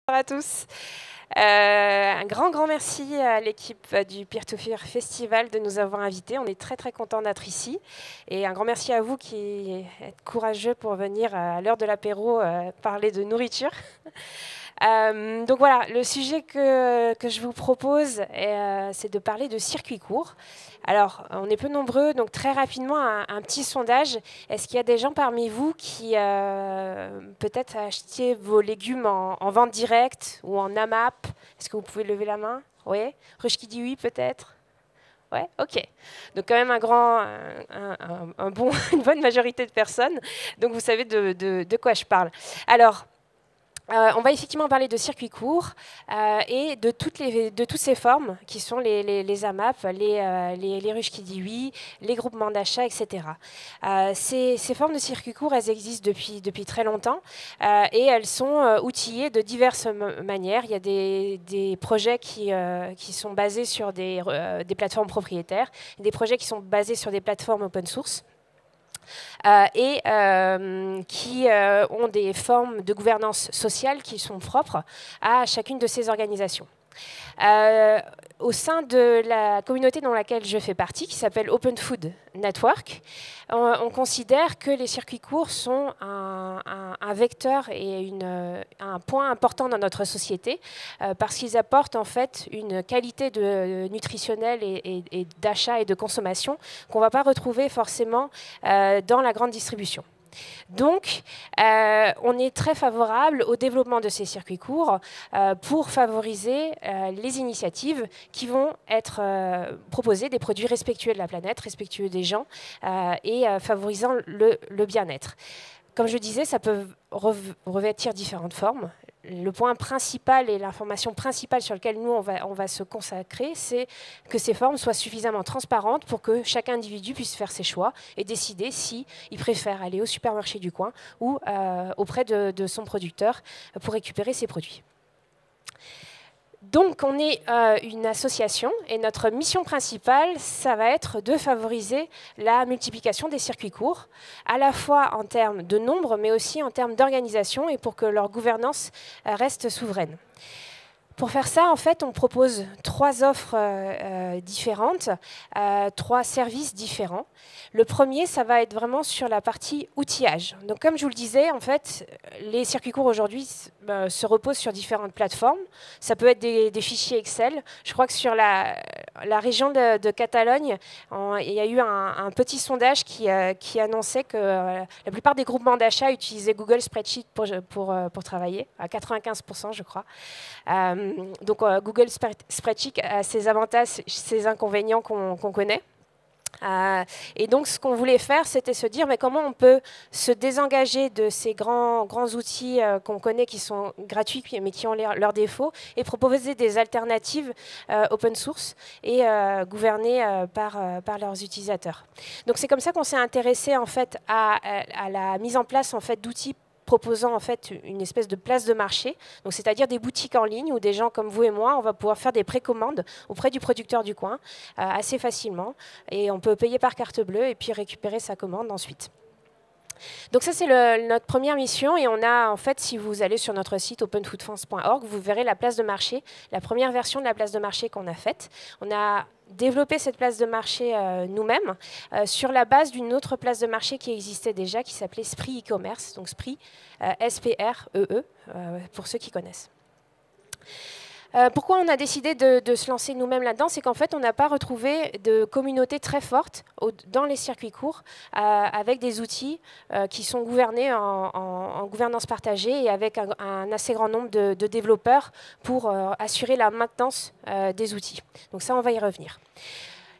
Bonjour à tous. Un grand merci à l'équipe du Peer-to-Peer Festival de nous avoir invités. On est très content d'être ici. Et un grand merci à vous qui êtes courageux pour venir à l'heure de l'apéro parler de nourriture. Donc voilà, le sujet que je vous propose, c'est de parler de circuits courts. Alors, on est peu nombreux, donc très rapidement, un petit sondage. Est-ce qu'il y a des gens parmi vous qui peut-être achetiez vos légumes en vente directe ou en AMAP? Est-ce que vous pouvez lever la main? Oui. Rush qui dit oui, peut-être? Ouais, ok. Donc quand même une bonne majorité de personnes. Donc vous savez de quoi je parle. Alors, on va effectivement parler de circuits courts et de toutes ces formes qui sont les AMAP, les ruches qui dit oui, les groupements d'achat, etc. Ces formes de circuits courts, elles existent depuis très longtemps et elles sont outillées de diverses manières. Il y a des projets qui sont basés sur des plateformes propriétaires, des projets qui sont basés sur des plateformes open source. Et qui ont des formes de gouvernance sociale qui sont propres à chacune de ces organisations. Au sein de la communauté dans laquelle je fais partie, qui s'appelle Open Food Network, on considère que les circuits courts sont un vecteur et un point important dans notre société parce qu'ils apportent en fait une qualité nutritionnelle et d'achat et de consommation qu'on ne va pas retrouver forcément dans la grande distribution. Donc, on est très favorable au développement de ces circuits courts pour favoriser les initiatives qui vont être proposées, des produits respectueux de la planète, respectueux des gens et favorisant le bien-être. Comme je disais, ça peut revêtir différentes formes. Le point principal et l'information principale sur laquelle nous, on va se consacrer, c'est que ces formes soient suffisamment transparentes pour que chaque individu puisse faire ses choix et décider s'il préfère aller au supermarché du coin ou auprès de son producteur pour récupérer ses produits. Donc, on est une association et notre mission principale, ça va être de favoriser la multiplication des circuits courts, à la fois en termes de nombre, mais aussi en termes d'organisation et pour que leur gouvernance reste souveraine. Pour faire ça, en fait, on propose 3 offres différentes, 3 services différents. Le premier, ça va être vraiment sur la partie outillage. Donc, comme je vous le disais, en fait, les circuits courts aujourd'hui se reposent sur différentes plateformes. Ça peut être des fichiers Excel. Je crois que sur la région de Catalogne, il y a eu un petit sondage qui annonçait que la plupart des groupements d'achat utilisaient Google Spreadsheet pour travailler, à 95%, je crois. Donc Google Spreadsheet a ses avantages, ses inconvénients qu'on connaît. Et donc ce qu'on voulait faire, c'était se dire mais comment on peut se désengager de ces grands outils qu'on connaît qui sont gratuits mais qui ont leurs défauts et proposer des alternatives open source et gouvernées par leurs utilisateurs. Donc c'est comme ça qu'on s'est intéressé en fait à la mise en place en fait d'outils proposant en fait une espèce de place de marché, donc c'est-à-dire des boutiques en ligne où des gens comme vous et moi, on va pouvoir faire des précommandes auprès du producteur du coin assez facilement et on peut payer par carte bleue et puis récupérer sa commande ensuite. Donc ça, c'est notre première mission et on a, en fait, si vous allez sur notre site openfoodfrance.org, vous verrez la place de marché, la première version de la place de marché qu'on a faite. On a développé cette place de marché nous-mêmes sur la base d'une autre place de marché qui existait déjà, qui s'appelait Spree e-commerce, donc Spree, S-P-R-E-E, pour ceux qui connaissent. Pourquoi on a décidé de se lancer nous-mêmes là-dedans? C'est qu'en fait, on n'a pas retrouvé de communauté très forte dans les circuits courts avec des outils qui sont gouvernés en gouvernance partagée et avec un assez grand nombre de développeurs pour assurer la maintenance des outils. Donc ça, on va y revenir.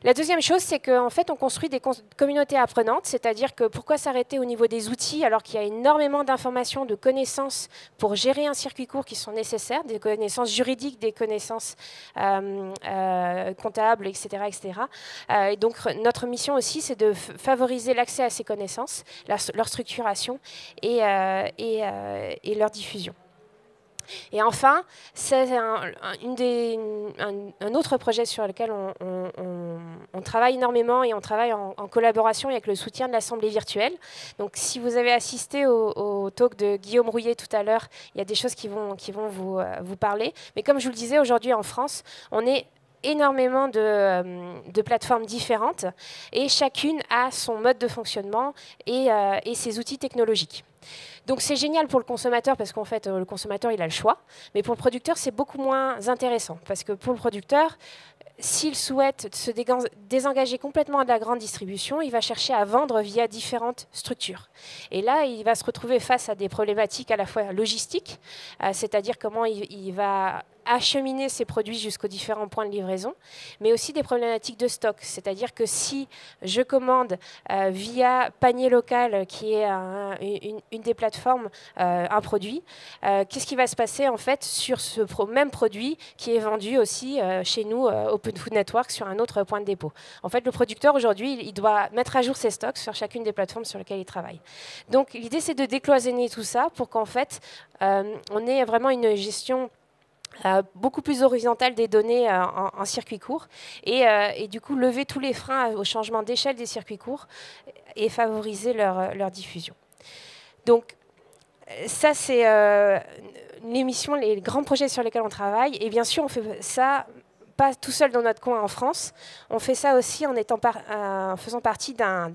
La deuxième chose, c'est qu'en fait, on construit des communautés apprenantes, c'est-à-dire que pourquoi s'arrêter au niveau des outils alors qu'il y a énormément d'informations, de connaissances pour gérer un circuit court qui sont nécessaires, des connaissances juridiques, des connaissances comptables, etc. Et donc, notre mission aussi, c'est de favoriser l'accès à ces connaissances, leur structuration et leur diffusion. Et enfin, c'est un autre projet sur lequel on travaille énormément et on travaille en collaboration avec le soutien de l'Assemblée virtuelle. Donc, si vous avez assisté au au talk de Guillaume Rouillet tout à l'heure, il y a des choses qui vont vous parler. Mais comme je vous le disais, aujourd'hui en France, on est énormément de plateformes différentes et chacune a son mode de fonctionnement et ses outils technologiques. Donc c'est génial pour le consommateur parce qu'en fait le consommateur il a le choix, mais pour le producteur c'est beaucoup moins intéressant parce que pour le producteur, s'il souhaite se désengager complètement de la grande distribution, il va chercher à vendre via différentes structures. Et là, il va se retrouver face à des problématiques à la fois logistiques, c'est-à-dire comment il va acheminer ses produits jusqu'aux différents points de livraison, mais aussi des problématiques de stock. C'est-à-dire que si je commande via Panier Local, qui est une des plateformes, un produit, qu'est-ce qui va se passer en fait sur ce même produit qui est vendu aussi chez nous, Open Food Network, sur un autre point de dépôt. En fait, le producteur aujourd'hui, il doit mettre à jour ses stocks sur chacune des plateformes sur lesquelles il travaille. Donc l'idée, c'est de décloisonner tout ça pour qu'en fait, on ait vraiment une gestion beaucoup plus horizontale des données en circuit court et du coup lever tous les freins au changement d'échelle des circuits courts et favoriser leur diffusion. Donc ça c'est les missions, les grands projets sur lesquels on travaille et bien sûr on fait ça pas tout seul dans notre coin en France, on fait ça aussi en faisant partie d'un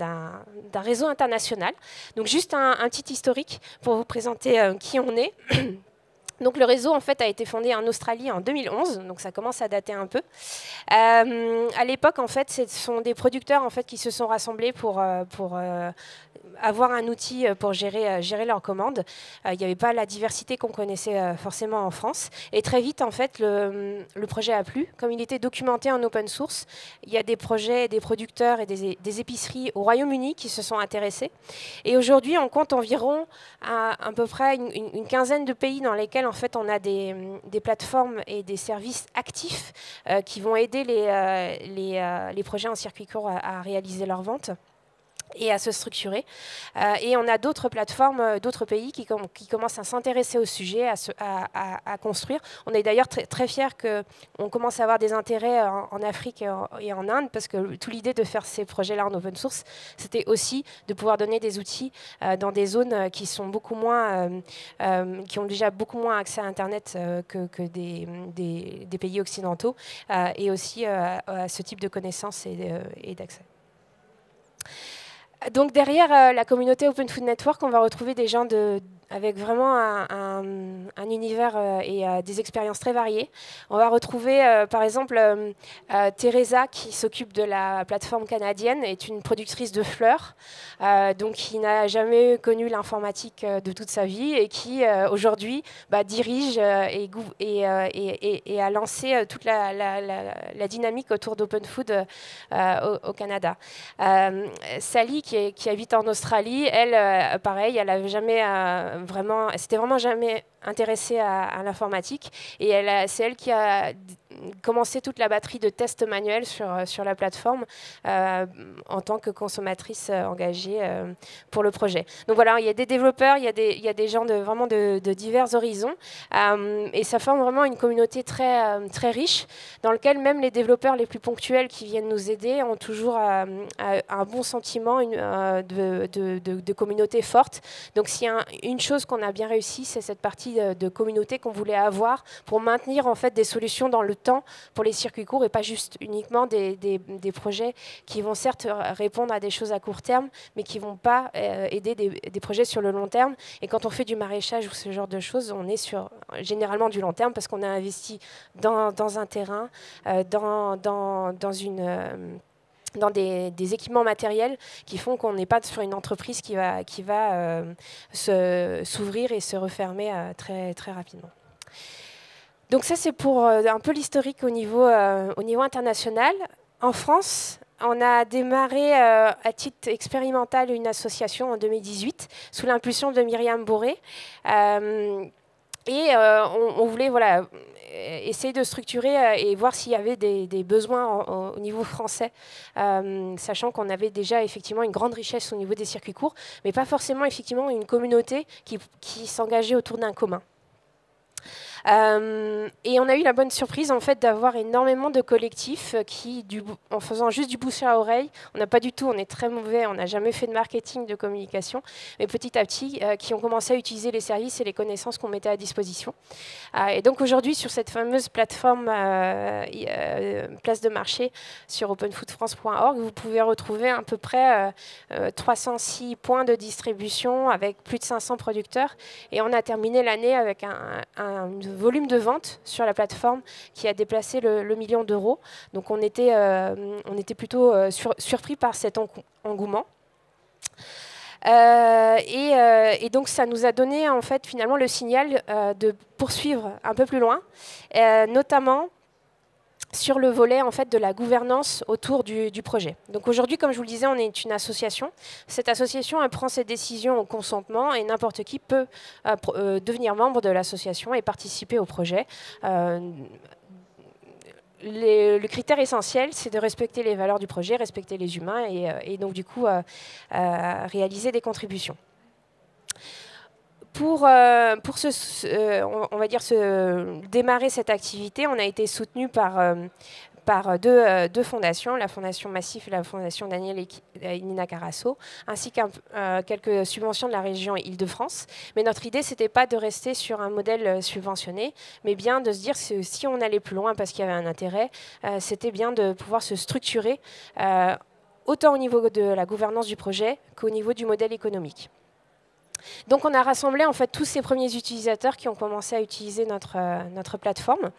réseau international. Donc juste un petit historique pour vous présenter qui on est. Donc le réseau en fait a été fondé en Australie en 2011, donc ça commence à dater un peu. À l'époque en fait, ce sont des producteurs en fait qui se sont rassemblés pour avoir un outil pour gérer leurs commandes. Il n'y avait pas la diversité qu'on connaissait forcément en France. Et très vite en fait, le projet a plu. Comme il était documenté en open source, il y a des projets, des producteurs et des épiceries au Royaume-Uni qui se sont intéressés. Et aujourd'hui, on compte environ à peu près une quinzaine de pays dans lesquels en fait on a des plateformes et des services actifs qui vont aider les projets en circuit court à réaliser leurs ventes et à se structurer. Et on a d'autres plateformes, d'autres pays qui commencent à s'intéresser au sujet, à construire. On est d'ailleurs très fiers qu'on commence à avoir des intérêts en Afrique et en Inde, parce que toute l'idée de faire ces projets-là en open source, c'était aussi de pouvoir donner des outils dans des zones qui sont beaucoup moins, qui ont déjà beaucoup moins accès à Internet que des pays occidentaux, et aussi à ce type de connaissances et d'accès. Donc derrière la communauté Open Food Network, on va retrouver des gens avec vraiment un univers et des expériences très variées. On va retrouver par exemple Teresa qui s'occupe de la plateforme canadienne, est une productrice de fleurs, donc qui n'a jamais connu l'informatique de toute sa vie et qui aujourd'hui dirige et a lancé toute la dynamique autour d'Open Food au Canada. Sally qui habite en Australie, elle, pareil, elle n'avait jamais s'était vraiment jamais intéressée à l'informatique et c'est elle qui a commencé toute la batterie de tests manuels sur la plateforme en tant que consommatrice engagée pour le projet. Donc voilà, il y a des développeurs, il y a des gens vraiment de divers horizons et ça forme vraiment une communauté très riche dans laquelle même les développeurs les plus ponctuels qui viennent nous aider ont toujours un bon sentiment de communauté forte. Donc s'il y a une chose qu'on a bien réussi, c'est cette partie de communauté qu'on voulait avoir pour maintenir en fait des solutions dans le temps pour les circuits courts et pas juste uniquement des projets qui vont certes répondre à des choses à court terme, mais qui ne vont pas aider des projets sur le long terme. Et quand on fait du maraîchage ou ce genre de choses, on est sur généralement du long terme parce qu'on a investi dans un terrain, dans des équipements matériels qui font qu'on n'est pas sur une entreprise qui va s'ouvrir et se refermer très rapidement. Donc ça, c'est pour un peu l'historique au niveau international. En France, on a démarré à titre expérimental une association en 2018 sous l'impulsion de Myriam Boré. Et on voulait essayer de structurer et voir s'il y avait des besoins au niveau français, sachant qu'on avait déjà effectivement une grande richesse au niveau des circuits courts, mais pas forcément effectivement une communauté qui s'engageait autour d'un commun. Et on a eu la bonne surprise en fait d'avoir énormément de collectifs qui, en faisant juste du bouche à oreille, on n'a pas du tout, on est très mauvais, on n'a jamais fait de marketing, de communication, mais petit à petit, qui ont commencé à utiliser les services et les connaissances qu'on mettait à disposition. Et donc aujourd'hui, sur cette fameuse plateforme place de marché sur openfoodfrance.org, vous pouvez retrouver à peu près 306 points de distribution avec plus de 500 producteurs. Et on a terminé l'année avec un volume de vente sur la plateforme qui a dépassé le million d'euros. Donc on était plutôt surpris par cet engouement. Et donc ça nous a donné en fait finalement le signal de poursuivre un peu plus loin, notamment sur le volet en fait de la gouvernance autour du projet. Donc aujourd'hui, comme je vous le disais, on est une association. Cette association, elle prend ses décisions au consentement et n'importe qui peut devenir membre de l'association et participer au projet. Le critère essentiel, c'est de respecter les valeurs du projet, respecter les humains et donc du coup réaliser des contributions. Pour on va dire démarrer cette activité, on a été soutenu par deux fondations, la Fondation Massif et la Fondation Daniel et Nina Carasso, ainsi qu'un quelques subventions de la région Île-de-France. Mais notre idée, c'était pas de rester sur un modèle subventionné, mais bien de se dire que si on allait plus loin parce qu'il y avait un intérêt, c'était bien de pouvoir se structurer autant au niveau de la gouvernance du projet qu'au niveau du modèle économique. Donc on a rassemblé en fait tous ces premiers utilisateurs qui ont commencé à utiliser notre plateforme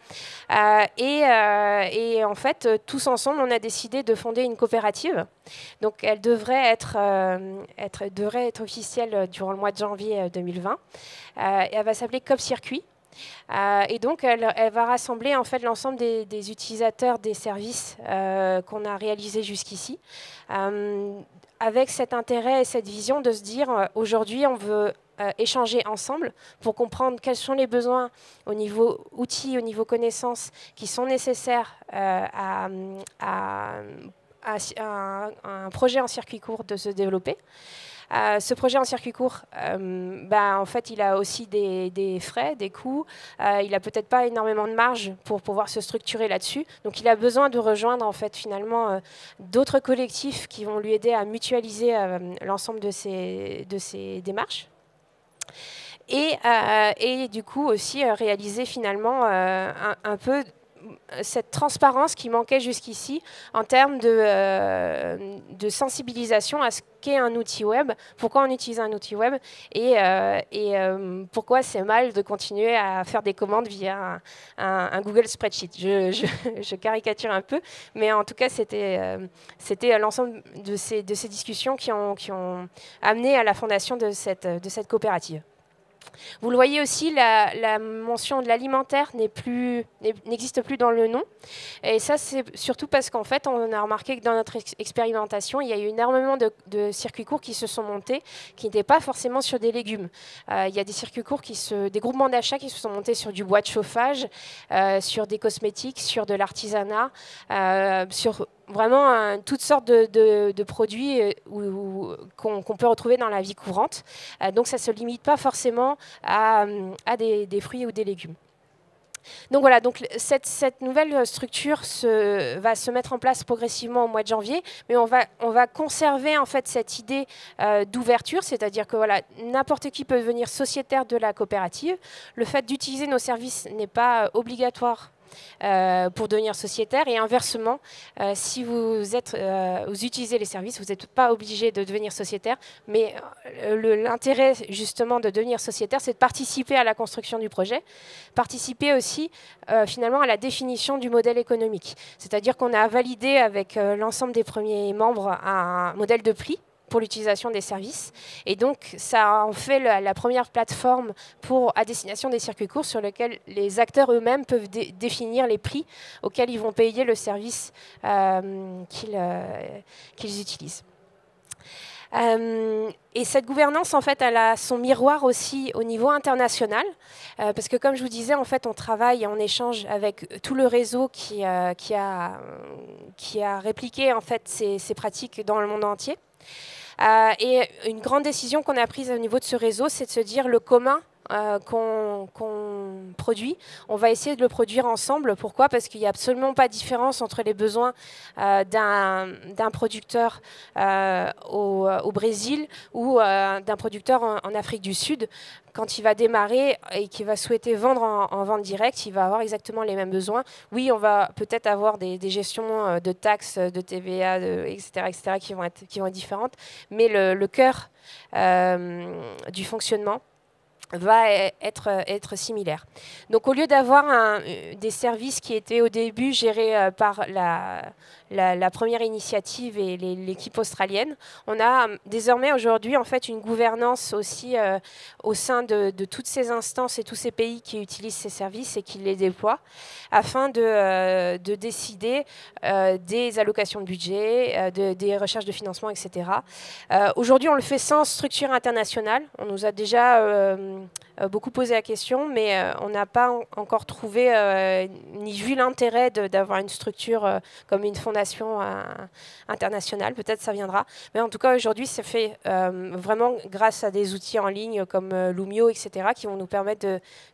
et en fait tous ensemble on a décidé de fonder une coopérative. Donc elle devrait être officielle durant le mois de janvier 2020 et elle va s'appeler Coop Circuit. Et donc elle va rassembler en fait l'ensemble des utilisateurs des services qu'on a réalisés jusqu'ici, avec cet intérêt et cette vision de se dire aujourd'hui on veut échanger ensemble pour comprendre quels sont les besoins au niveau outils, au niveau connaissances qui sont nécessaires à un projet en circuit court de se développer. Ce projet en circuit court, en fait, il a aussi des frais, des coûts. Il n'a peut-être pas énormément de marge pour pouvoir se structurer là-dessus. Donc, il a besoin de rejoindre, en fait, finalement, d'autres collectifs qui vont lui aider à mutualiser l'ensemble de ces démarches. Et du coup, aussi réaliser finalement un peu cette transparence qui manquait jusqu'ici en termes de sensibilisation à ce qu'est un outil web, pourquoi on utilise un outil web et pourquoi c'est mal de continuer à faire des commandes via un Google Spreadsheet. Je caricature un peu, mais en tout cas, c'était l'ensemble de ces discussions qui ont amené à la fondation de cette coopérative. Vous le voyez aussi, la mention de l'alimentaire n'existe plus dans le nom. Et ça, c'est surtout parce qu'en fait, on a remarqué que dans notre expérimentation, il y a eu énormément de circuits courts qui se sont montés, qui n'étaient pas forcément sur des légumes. Il y a des circuits courts, des groupements d'achat qui se sont montés sur du bois de chauffage, sur des cosmétiques, sur de l'artisanat, sur vraiment toutes sortes de produits qu'on peut retrouver dans la vie courante. Donc ça ne se limite pas forcément à des fruits ou des légumes. Donc voilà, donc cette nouvelle structure va se mettre en place progressivement au mois de janvier, mais on va conserver en fait cette idée d'ouverture, c'est-à-dire que voilà, n'importe qui peut devenir sociétaire de la coopérative. Le fait d'utiliser nos services n'est pas obligatoire pour devenir sociétaire, et inversement, si vous utilisez les services, vous n'êtes pas obligé de devenir sociétaire, mais l'intérêt justement de devenir sociétaire, c'est de participer à la construction du projet, participer aussi finalement à la définition du modèle économique. C'est-à-dire qu'on a validé avec l'ensemble des premiers membres un modèle de prix pour l'utilisation des services. Et donc, ça en fait la première plateforme à destination des circuits courts sur lequel les acteurs eux-mêmes peuvent définir les prix auxquels ils vont payer le service qu'ils utilisent. Et cette gouvernance, en fait, elle a son miroir aussi au niveau international, parce que comme je vous disais, en fait, on travaille en échange avec tout le réseau qui a répliqué en fait ces pratiques dans le monde entier. Et une grande décision qu'on a prise au niveau de ce réseau, c'est de se dire le commun qu'on produit, on va essayer de le produire ensemble. Pourquoi? Parce qu'il n'y a absolument pas de différence entre les besoins d'un producteur au Brésil ou d'un producteur en Afrique du Sud. Quand il va démarrer et qu'il va souhaiter vendre en vente directe, il va avoir exactement les mêmes besoins. Oui, on va peut-être avoir des gestions de taxes, de TVA, etc., qui vont être différentes, mais le cœur du fonctionnement va être similaire. Donc au lieu d'avoir des services qui étaient au début gérés par la première initiative et l'équipe australienne, on a désormais aujourd'hui en fait une gouvernance aussi au sein de toutes ces instances et tous ces pays qui utilisent ces services et qui les déploient afin de décider des allocations de budget, des recherches de financement, etc. Aujourd'hui on le fait sans structure internationale. On nous a déjà beaucoup posé la question, mais on n'a pas encore trouvé ni vu l'intérêt d'avoir une structure comme une fondation internationale. Peut-être ça viendra. Mais en tout cas, aujourd'hui, c'est fait vraiment grâce à des outils en ligne comme Loomio, etc., qui vont nous permettre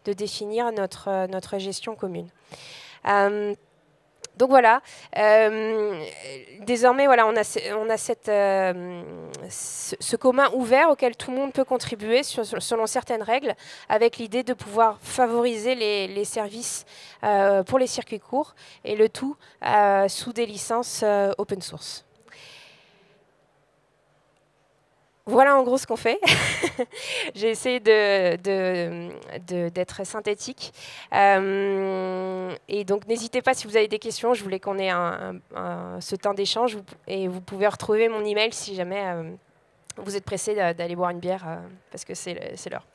de définir notre gestion commune. Donc voilà, désormais voilà, on a ce commun ouvert auquel tout le monde peut contribuer selon certaines règles, avec l'idée de pouvoir favoriser les services pour les circuits courts, et le tout sous des licences open source. Voilà en gros ce qu'on fait. J'ai essayé d'être synthétique. Et donc n'hésitez pas si vous avez des questions. Je voulais qu'on ait ce temps d'échange. Et vous pouvez retrouver mon email si jamais vous êtes pressé d'aller boire une bière parce que c'est l'heure.